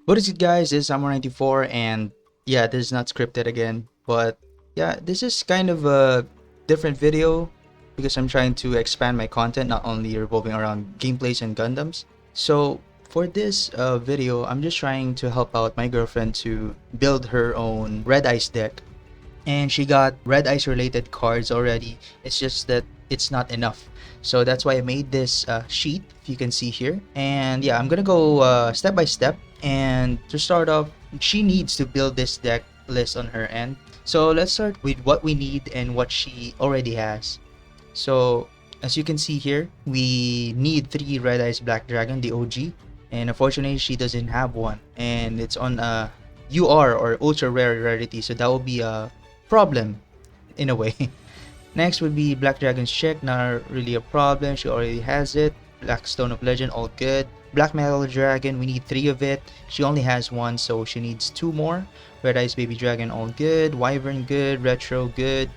What is it, guys? This is Summer94, and yeah, this is not scripted again, but yeah, this is kind of a different video because I'm trying to expand my content, not only revolving around gameplays and Gundams. So for this video, I'm just trying to help out my girlfriend to build her own Red Ice deck, and she got Red Ice related cards already. It's just that it's not enough. So that's why I made this sheet, if you can see here. And yeah, I'm gonna go step by step. And to start off, she needs to build this deck list on her end. So let's start with what we need and what she already has. So as you can see here, we need 3 Red Eyes Black Dragon, the OG. And unfortunately, she doesn't have one. And it's on a UR or ultra rare rarity. So that will be a problem in a way. Next would be Black Dragon's Check, not really a problem, she already has it. Black Stone of Legend, all good. Black Metal Dragon, we need 3 of it. She only has 1, so she needs 2 more. Red Eyes Baby Dragon, all good. Wyvern, good. Retro, good.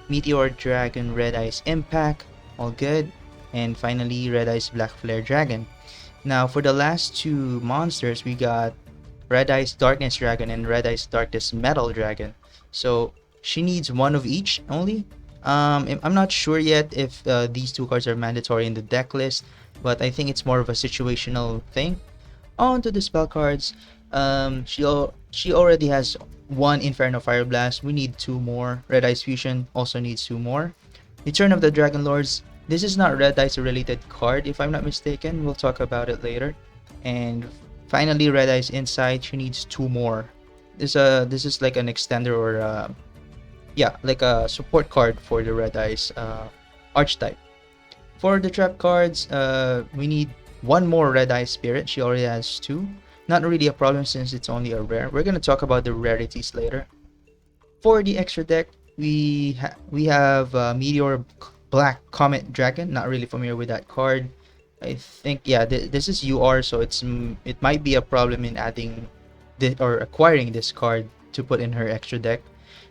Meteor Dragon, Red Eyes Impact, all good. And finally, Red Eyes Black Flare Dragon. Now, for the last 2 monsters, we got Red Eyes Darkness Dragon and Red Eyes Darkness Metal Dragon. So, she needs 1 of each only. I'm not sure yet if these 2 cards are mandatory in the deck list, but I think it's more of a situational thing. On to the spell cards. She already has 1 Inferno Fire Blast. We need 2 more. Red Eyes Fusion also needs 2 more. Return of the Dragon Lords. This is not Red Eyes related card, if I'm not mistaken. We'll talk about it later. And finally, Red Eyes Insight. She needs 2 more. This is like an extender or yeah, like a support card for the Red Eyes archetype. For the trap cards, we need 1 more Red Eye Spirit. She already has 2. Not really a problem since it's only a rare. We're gonna talk about the rarities later. For the extra deck, we have Meteor Black Comet Dragon. Not really familiar with that card. I think yeah, this is UR, so it might be a problem in adding or acquiring this card to put in her extra deck.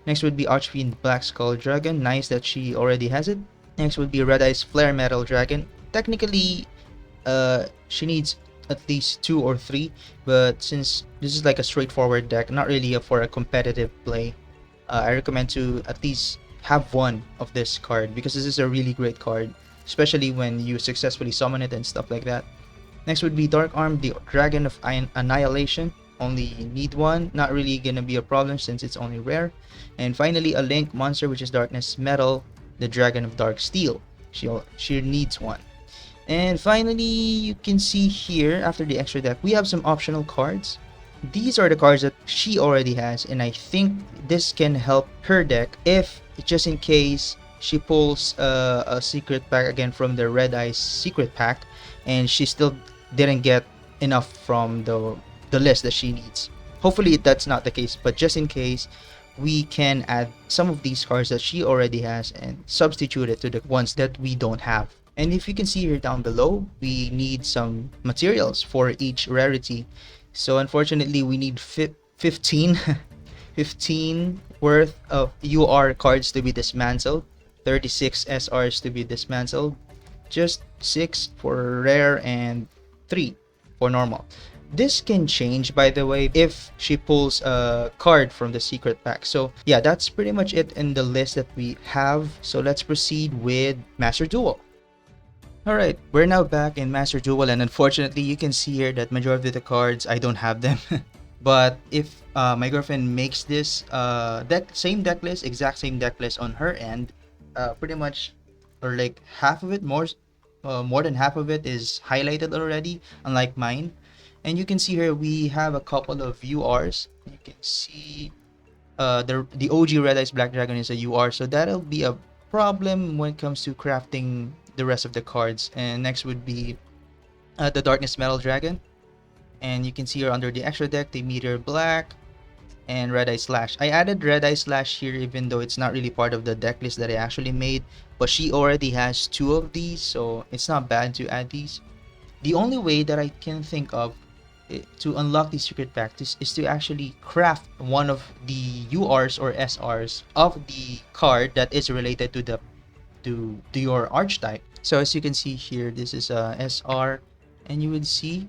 Next would be Archfiend Black Skull Dragon. Nice that she already has it. Next would be Red Eyes Flare Metal Dragon. Technically, she needs at least 2 or 3, but since this is like a straightforward deck, not really for a competitive play, I recommend to at least have 1 of this card because this is a really great card, especially when you successfully summon it and stuff like that. Next would be Dark Arm, the Dragon of Annihilation. Only need 1, not really gonna be a problem since it's only rare. And finally, a Link monster, which is Darkness Metal, the Dragon of Dark Steel. She needs 1. And finally, you can see here after the extra deck, we have some optional cards. These are the cards that she already has, and I think this can help her deck if, just in case, she pulls a secret pack again from the Red Eyes secret pack, and she still didn't get enough from the list that she needs. Hopefully that's not the case, but just in case, we can add some of these cards that she already has and substitute it to the ones that we don't have. And if you can see here down below, we need some materials for each rarity. So unfortunately, we need 15 15 worth of UR cards to be dismantled, 36 SRs to be dismantled, just 6 for rare and 3 for normal. This can change, by the way, if she pulls a card from the secret pack. So yeah, that's pretty much it in the list that we have. So let's proceed with Master Duel. Alright, we're now back in Master Duel, and unfortunately you can see here that majority of the cards, I don't have them. But if my girlfriend makes this same deck list, exact same deck list on her end, pretty much, or like half of it, more than half of it is highlighted already, unlike mine. And you can see here we have a couple of URs. You can see the OG Red Eyes Black Dragon is a UR, so that'll be a problem when it comes to crafting the rest of the cards. And next would be the Darkness Metal Dragon. And you can see here under the extra deck, the Meteor Black and Red Eye Slash. I added Red Eye Slash here even though it's not really part of the deck list that I actually made, but she already has 2 of these, so it's not bad to add these. The only way that I can think of to unlock the secret pack is to actually craft one of the URs or SRs of the card that is related to your archetype. So as you can see here, this is a SR, and you would see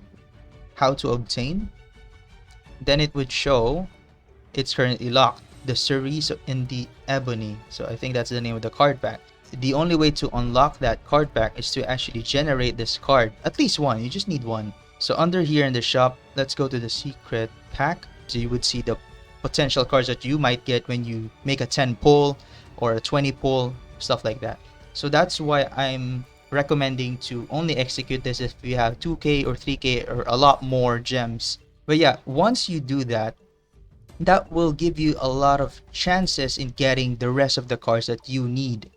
how to obtain. then it would show it's currently locked. The Cerise in the Ebony. So I think that's the name of the card pack. The only way to unlock that card pack is to actually generate this card. At least one. You just need one. So under here in the shop, let's go to the secret pack. So you would see the potential cards that you might get when you make a 10 pull or a 20 pull, stuff like that. So that's why I'm recommending to only execute this if you have 2k or 3k or a lot more gems. But yeah, once you do that, that will give you a lot of chances in getting the rest of the cards that you need.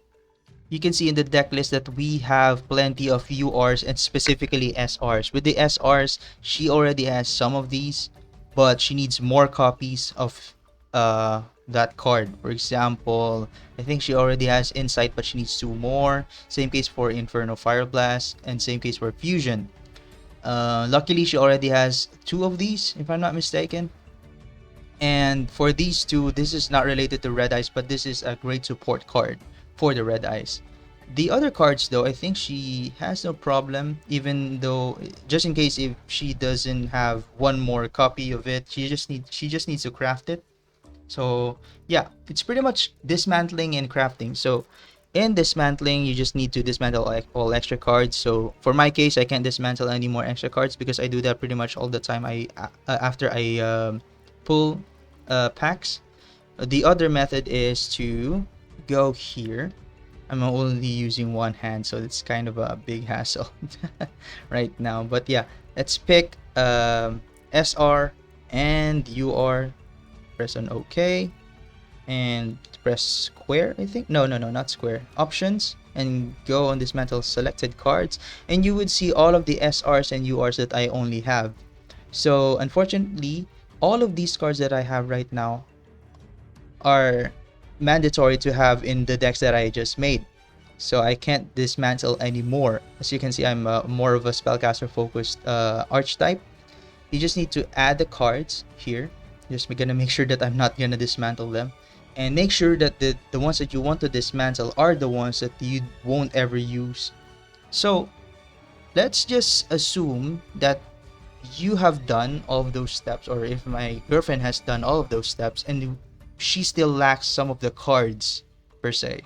You can see in the deck list that we have plenty of URs and specifically SRs. With the SRs, she already has some of these, but she needs more copies of that card. For example, I think she already has Insight, but she needs 2 more. Same case for Inferno Fire Blast, and same case for Fusion. Luckily, she already has 2 of these, if I'm not mistaken. And for these 2, this is not related to Red Eyes, but this is a great support card for the Red Eyes. The other cards though, I think she has no problem, even though just in case if she doesn't have one more copy of it, she just needs to craft it. So yeah, it's pretty much dismantling and crafting. So in dismantling, you just need to dismantle all extra cards. So for my case, I can't dismantle any more extra cards because I do that pretty much all the time. After I pull packs. The other method is to go here. I'm only using one hand, so it's kind of a big hassle right now. But yeah, let's pick SR and UR. Press on OK and press square, I think. No, not square. Options, and go on dismantle selected cards, and you would see all of the SRs and URs that I only have. So unfortunately, all of these cards that I have right now are mandatory to have in the decks that I just made. So I can't dismantle anymore. As you can see, I'm more of a spellcaster focused archetype. You just need to add the cards here. Just gonna make sure that I'm not gonna dismantle them. And make sure that the ones that you want to dismantle are the ones that you won't ever use. So let's just assume that you have done all of those steps, or if my girlfriend has done all of those steps and she still lacks some of the cards per se.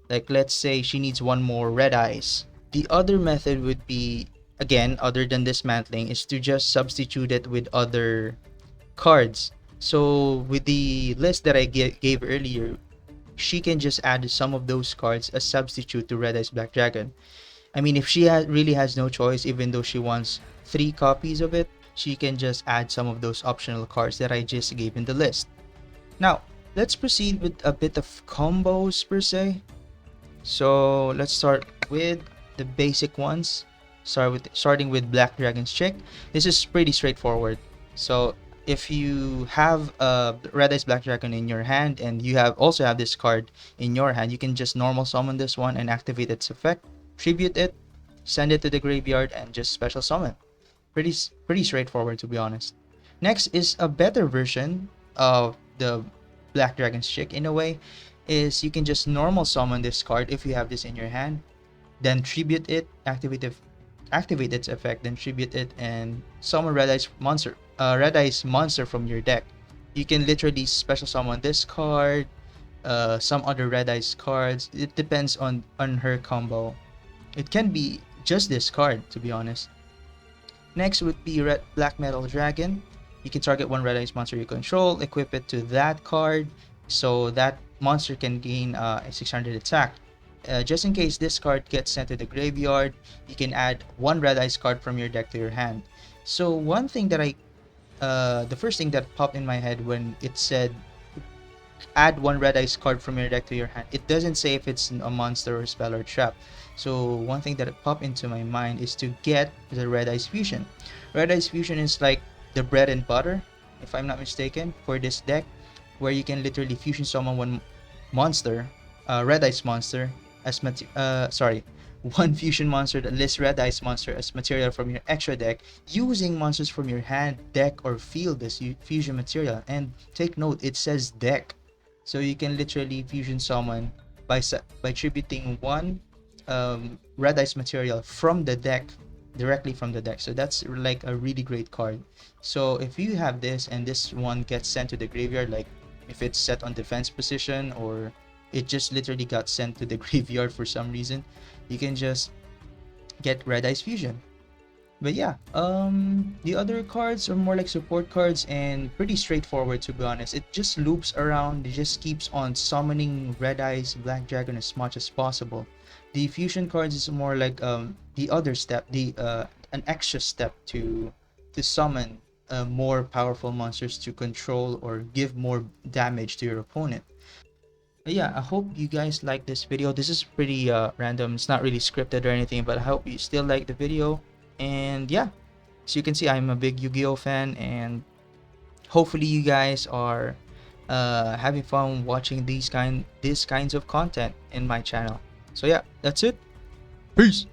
Like let's say she needs one more Red Eyes. The other method would be, again, other than dismantling, is to just substitute it with other cards. So with the list that I gave earlier, she can just add some of those cards as substitute to Red Eyes Black Dragon. I mean, if she really has no choice, even though she wants 3 copies of it, she can just add some of those optional cards that I just gave in the list. Now, let's proceed with a bit of combos per se. So let's start with the basic ones. Starting with Black Dragon's Chick. This is pretty straightforward. So if you have a Red Eyes Black Dragon in your hand and you also have this card in your hand, you can just normal summon this one and activate its effect, tribute it, send it to the graveyard, and just special summon. Pretty straightforward, to be honest. Next is a better version of the Black Dragon's Chick in a way, is you can just normal summon this card if you have this in your hand, then tribute it, activate its effect, then tribute it, and summon Red Eyes monster from your deck. You can literally special summon this card, some other Red Eyes cards. It depends on her combo. It can be just this card, to be honest. Next would be Black Metal Dragon. You can target one Red Eyes monster you control, equip it to that card, so that monster can gain a 600 attack. Just in case this card gets sent to the graveyard, you can add one Red Eyes card from your deck to your hand. So one thing that the first thing that popped in my head when it said add one Red Eyes card from your deck to your hand, it doesn't say if it's a monster or spell or trap. So one thing that popped into my mind is to get the Red Eyes Fusion. Red Eyes Fusion is like the bread and butter, if I'm not mistaken, for this deck, where you can literally fusion summon one monster, Red Eyes monster, as one fusion monster that lists Red Eyes monster as material from your extra deck, using monsters from your hand, deck, or field as fusion material. And take note, it says deck, so you can literally fusion summon by tributing one Red Eyes material from the deck directly from the deck. So that's like a really great card. So if you have this and this one gets sent to the graveyard, like if it's set on defense position or it just literally got sent to the graveyard for some reason, you can just get Red Eyes Fusion. But yeah, the other cards are more like support cards and pretty straightforward, to be honest. It just loops around, it just keeps on summoning Red Eyes, Black Dragon as much as possible. The fusion cards is more like the other step, the an extra step to summon more powerful monsters to control or give more damage to your opponent. But yeah, I hope you guys like this video. This is pretty random. It's not really scripted or anything, but I hope you still like the video. And yeah, as you can see, I'm a big Yu-Gi-Oh fan, and hopefully you guys are having fun watching these kinds of content in my channel. So yeah, that's it. Peace.